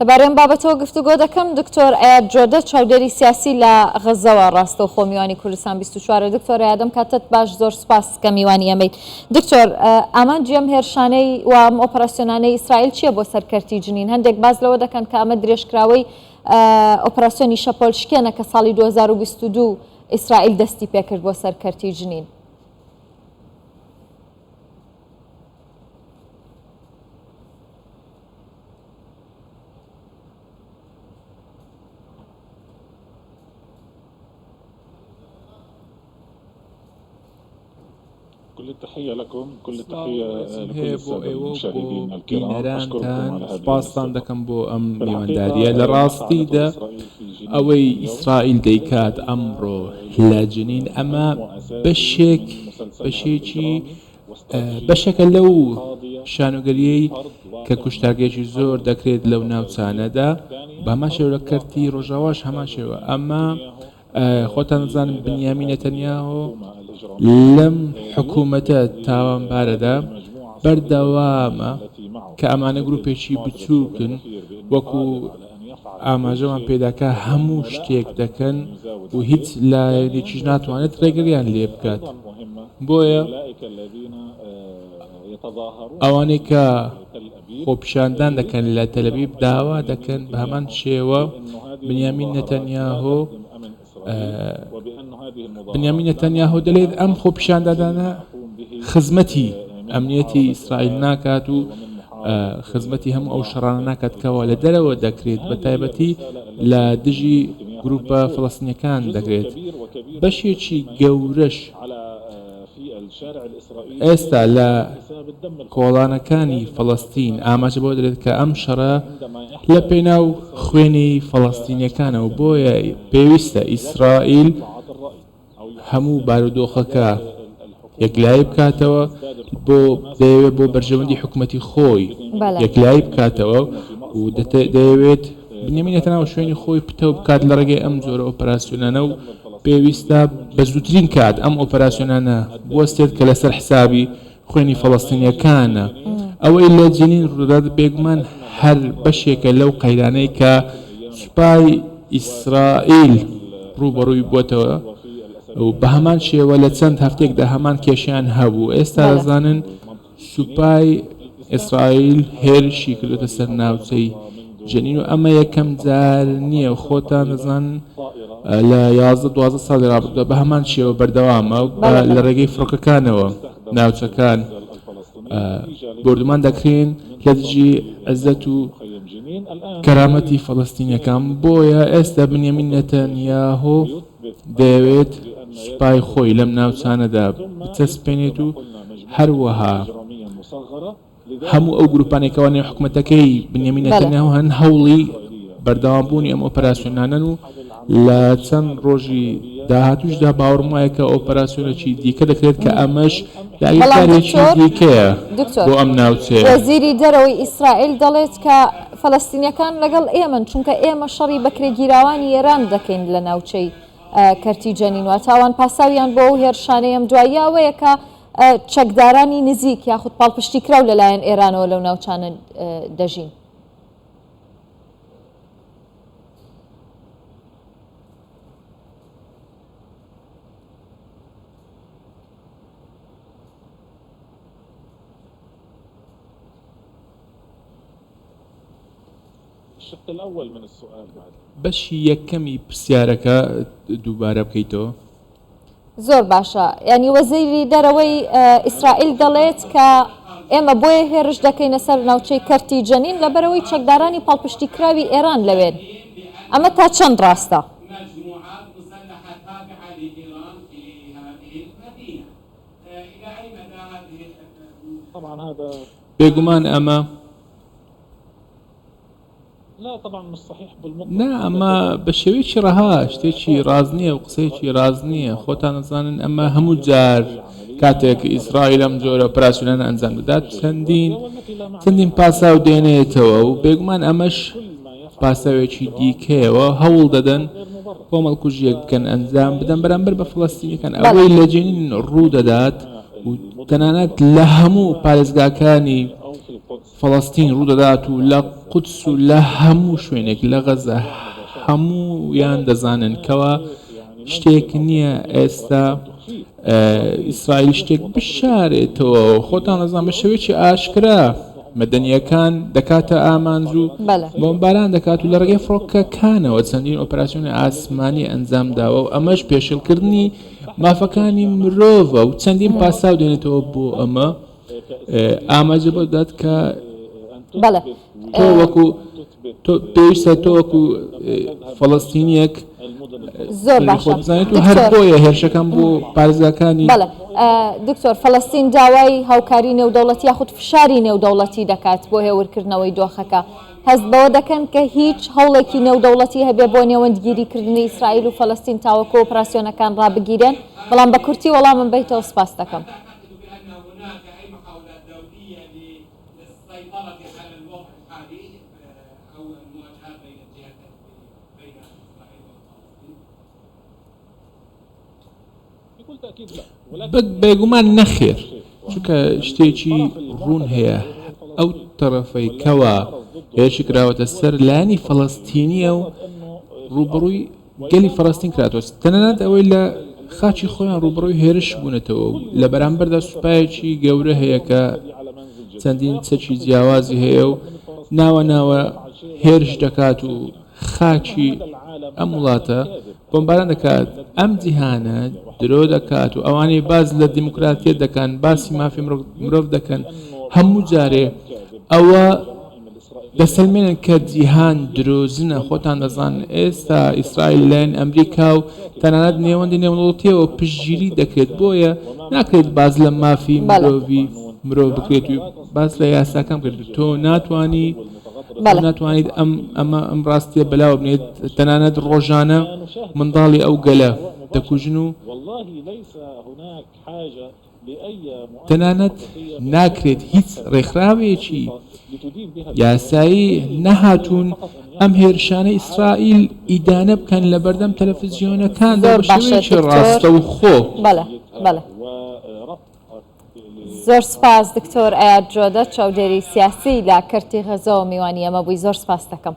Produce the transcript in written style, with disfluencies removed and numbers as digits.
لەبارەی بابەتەوە گفتوگۆ دەکەم دکتۆر ئایاد جۆدە چاودێری سیاسی لە غەزەوە ڕاستەوخۆ میوانی کوردستان 24 دکتۆر ئایادەم کاتت باش زۆر سپاس کە میوانی ئەمەیت دکتۆر ئامانجی ئەم هێرشانەی و ئەم ئۆپەراسیۆنانەی ئیسرائیل چییە بۆ سەرکەرتی جنین هەندێک باز لەوە دەکەن کە ئەمە درێژکراوەی ئۆپەراسیۆنی شەپۆلشکێنە کە ساڵی 2022 ئیسرائیل دەستی پێکرد بۆ سەرکەرتی جنین كل التحية لكم كل التحية لكل المشاهدين الكرام أشكركم سپاسان دەکەم بۆ ئەم میوانداریە لە ڕاستیدا ئەوەی ئیسرائیل دەیکات ئەمڕۆ لە جنین ئەمە بەشێکە لەو شانۆگەریەی کە کوشتارگەیەکی زۆر دەکرێت لەو ناوچانەدا بەما شێوە لە کەرتی ڕۆژاواش هەمان شێوە ئەمە خۆتان نزانن بنیامین نەتەنیاهۆ لەم حکوومەتە تاوانبارەدا بەردەوامە کە ئەمانە گروپێکی بچووکن وەکو ئاماژەمان پێداکە هەموو شتێک دەکەن و هیچ لایەنێکیش ناتوانێت ڕێگریان لێ بکات بۆیە ئەوانەی کە خۆپیشاندان دەکەن لە تەلەڤیڤ داوا دەکەن بە هەمان شێوە بنیامین نەتەنیاهۆ دەڵێت ئەم خۆپیشاندانە خزمەتی ئەمنیەتی ئیسرائیل ناکات و خزمەتی هەموو ئەو شەڕانە ناکات کەەوە لە دەرەوە دەکرێت بە تایبەتی لە دژی گروپە فەڵەستینیەکان دەکرێت بەشێکی گەورەش ئێستا لە کۆڵانەکانی فەڵەستین ئاماژە بۆ دەرێت کە ئەم شەڕە لە پێناو خوێنی فەڵەستینیەکانەوە بۆیە پێویستە ئیسرائیل هەموو بارودۆخەکە یەکلایی بکاتەوە بۆ دەیەوێت بۆ بەرژەوەندی حکومەتی خۆی یەکلایی بکاتەوە و دەیەوێت بنیامین نەتەنیاهۆ شوێنی خۆی پتەوە بکات لە ڕێگەی ئەم جۆرە ئۆپەراسیۆنانە و پێویستە بە زووترین کات ئەم ئۆپەراسیۆنانە بوەستێت کە لەسەر حسابی خوێنی فەڵەستینیەکانە ئەوەی لە جنین ڕووداد بێگومان هەر بەشێکە لەو قەیرانەی کە سوپای ئیسرائیل ڕوبەڕووی بووەتەوە و بە هەمان شێوە لە چەند هەفتێکدا هەمان کێشیان هەبوو ئێستا دەزانن سوپای ئیسرائیل هێرشی کردوتە سەر ناوچەی جنین و ئەمە یەکەم جار نییە و خۆتان دەزانن لە 11-12 ساڵی ڕابردووە بە هەمان شێوە بەردەوامە لە ڕێگەی فڕۆکەکانەوە ناوچەکان بردومان دەکرێن لە دژی عەزەت و کەرامەتی فەڵەستینیەکان بۆیە ئێستا بنیامین نەتەنیاهۆ دەیەوێت سوپای خۆی لەم ناوچانەدا بچەسپێنێت و هەروەها هەموو ئەو گروپانێکەوە نێو حکومەتەکەی بنیامین نەتەنیاهۆ هەن هەوڵی بەردەوامبوونی ئەم ئۆپەراسیۆنانن و لە چەند ڕۆژی داهاتووشدا باوەڕم وایە کە ئۆپەراسیۆنێکی دیکە دەکرێت کە ئەمەش یاریکارێکی دیکەیە بۆ ئەم ناوچەیە وەزیری دەرەوەی ئیسرائیل دەڵێت کە فەڵەستینیەکان لەگەڵ ئێمەن چونکە ئێمە شەڕی بەکرێگیراوانی ئێران دەکەین لە ناوچەی کەرتی جەنین و تاوان پاساویان بۆ ئەو هێرشانەی ئەم دواییە ئەوەیە کە چەکدارانی نزیک یاخود پاڵپشتی کراو لەلایەن ئێرانەوە لەو ناوچانە دەژین الشق الأول من السؤال بعد بەشی یەکەمی پرسیارەکە دووبارە بکەیتەوە زۆر باشە ینی وەزیری دەرەوەی ئیسرائیل دەڵێت کە ئێمە بۆیە هێرش دەکەینە سەر ناوچەی کەرتی جەنین لەبەرەوەی چەکدارانی پاڵپشتی کراوی ئێران لەوێن ئەمە تا چەند ڕاستە بێگومان ئەمە لا طبعا مش صحيح بالمطلق نا ئەمە بە شێوەیەکی ڕەها شتێکی ڕاز نییە و قسەیەکی ڕاز نییە خۆتان نەزانن ئەمە هەموو جار کاتێک ئیسرائیل ئەم جۆرە ئۆپەراسیۆنانە ئەنجام دەدات چەندین پاساو دێنێتەوە و بێگومان ئەمەش پاساوێکی دیکەیەوە هەوڵ دەدەن کۆمەڵکوژیەک بکەن ئەنجام بدەن بەرامبەر بە فڵەستینیەکان ئەوەی لە جنین ڕوو دەدات و تەنانەت لە هەموو پارێزگاکانی فەڵەستین ڕوودەدات و لە قودس و لە هەموو شوێنێک لە غەزە هەموویان دەزانن کەوا شتێک نییە ئێستا ئیسرائیل شتێک بشارێتەوە خۆتان نەزان بە شێوەیەکی ئاشکرا مەدەنیەکان دەکاتە ئامانج و بۆمباران دەکات و لە ڕێگەی فڕۆکەکانەوە چەندین ئۆپراسیۆنی ئاسمانی ئەنجام داوە و ئەمەش پێشێلکردنی مافەکانی مرۆڤە و چەندین پاساو دێنێتەوە بۆ ئەمە ئاماژە بۆ دەدات کە تۆ وەکو پێویستە تۆ وەکو فەڵەستینیەک زۆر باشە و هەر بۆیە هێرشەکان بۆ پارێزەکانی دکتۆر فەڵەستین داوای هاوکاری نێودەوڵەتی یاخود فشاری نێودەوڵەتی دەکات بۆ هێورکردنەوەی دۆخەکە هەست بەوە دەکەن کە هیچ هەوڵێکی نێودەوڵەتی هەبێ بۆ نێوەندگیریکردنی ئیسرائیل و فەڵەستین تاوەکو ئۆپراسیۆنەکان ڕابگیرێن بەڵام بە کورتی وەڵامم بیتەوە سپاس دەکەم. بێگومان نەخێر چونکە شتێکی ڕوون هەیە ئەو تەرەفەی کەوا هێرشی کراوەتە سەر لایانی فەڵەستینیە و ڕوبڕووی گەلی فەڵەستین کراتوە تەنانەت ئەوەی لە خاچی خۆیان ڕوبڕووی هێرش بوونەتەوە و لە بەرامبەردا سوپایەکی گەورە هەیە کە چەندین چەکی جیاوازی هەیە و ناوە ناوە هێرش دەکات و خاچی ئەم وڵاتە بۆمباران دەکات ئەم جیهانە درۆ دەکات و ئەوانەی باز لە دیموکراتیە دەکەن باسی مافی مرۆڤ دەکەن هەموو جارێ ئەوە دەسەلمێنن کە جیهان درۆزنە خۆتان دەزان ئێستا ئیسرائیل لایەن ئەمریکا و تەنانەت نێوەندی نێودەوڵەتیەوە پشتگیری دەکرێت بۆیە ناکرێت باز لە مافی مرۆڤ بکرێت و باز لە یاساکان بکرێت تۆ ناتوانیت ئەم ڕاستیە بەلاوە بنێت تەنانەت ڕۆژانە منداڵی ئەو گەلە دەکوژن و تەنانەت ناکرێت هیچ ڕێکخراوێکی یاسایی نەهاتوون ئەم هێرشانە ئیسرائیل ئیدانە بکەن لە بەردەم تەلەڤیزیۆنەکاندا بە شێوەیەکی ڕاستە و خۆ. زۆر سپاس دکتۆر ئایاد جۆدە چاودێری سیاسی لە کەرتی غەزە و میوانی ئەمە بووی زۆر سپاس دەکەم.